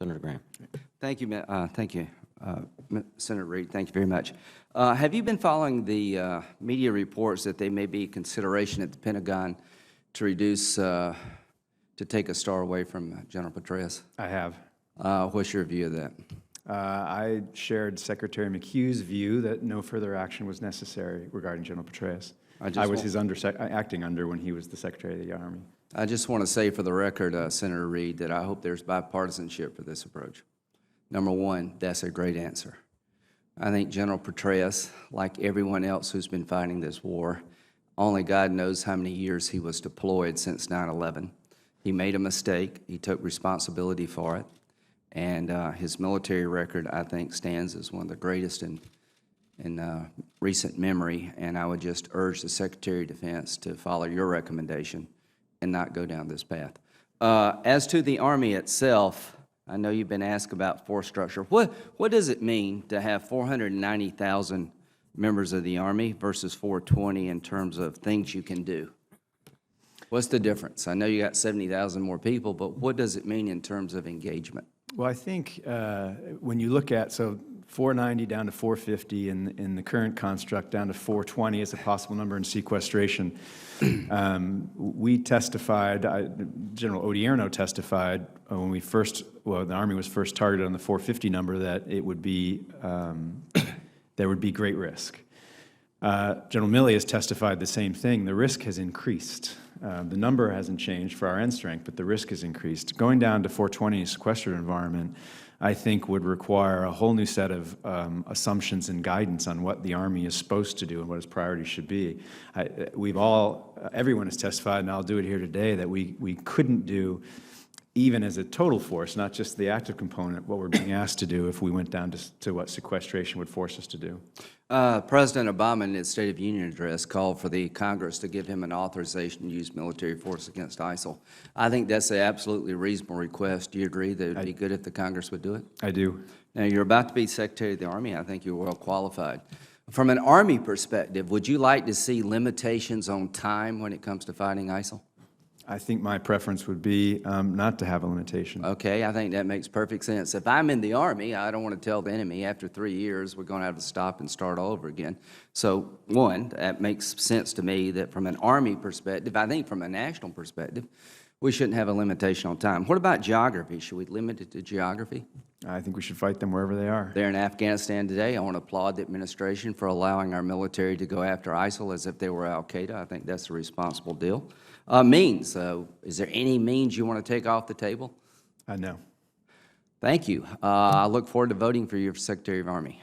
Senator Graham. Thank you, Senator Reid. Thank you very much. Have you been following the media reports that there may be consideration at the Pentagon to reduce, to take a star away from General Petraeus? I have. What's your view of that? I shared Secretary McHugh's view that no further action was necessary regarding General Petraeus. I was his acting under when he was the Secretary of the Army. I just want to say for the record, Senator Reid, that I hope there's bipartisanship for this approach. Number one, that's a great answer. I think General Petraeus, like everyone else who's been fighting this war, only God knows how many years he was deployed since 9/11. He made a mistake. He took responsibility for it. And his military record, I think, stands as one of the greatest in recent memory. And I would just urge the Secretary of Defense to follow your recommendation and not go down this path. As to the Army itself, I know you've been asked about force structure. What does it mean to have 490,000 members of the Army versus 420 in terms of things you can do? What's the difference? I know you got 70,000 more people, but what does it mean in terms of engagement? Well, I think when you look at, so 490 down to 450 in the current construct, down to 420 as a possible number in sequestration. We testified, General Odierno testified when we first, well, the Army was first targeted on the 450 number, that it would be, there would be great risk. General Milley has testified the same thing. The risk has increased. The number hasn't changed for our end strength, but the risk has increased. Going down to 420 sequestered environment, I think, would require a whole new set of assumptions and guidance on what the Army is supposed to do and what its priorities should be. Everyone has testified, and I'll do it here today, that we couldn't do, even as a total force, not just the active component, what we're being asked to do if we went down to what sequestration would force us to do. President Obama, in his State of the Union address, called for the Congress to give him an authorization to use military force against ISIL. I think that's an absolutely reasonable request. Do you agree that it would be good if the Congress would do it? I do. Now, you're about to be Secretary of the Army. I think you're well qualified. From an Army perspective, would you like to see limitations on time when it comes to fighting ISIL? I think my preference would be not to have a limitation. Okay, I think that makes perfect sense. If I'm in the Army, I don't want to tell the enemy after 3 years we're going to have to stop and start all over again. So, one, that makes sense to me that from an Army perspective, I think from a national perspective, we shouldn't have a limitation on time. What about geography? Should we limit it to geography? I think we should fight them wherever they are. They're in Afghanistan today. I want to applaud the administration for allowing our military to go after ISIL as if they were al-Qaeda. I think that's a responsible deal. Means, is there any means you want to take off the table? No. Thank you. I look forward to voting for you for Secretary of Army.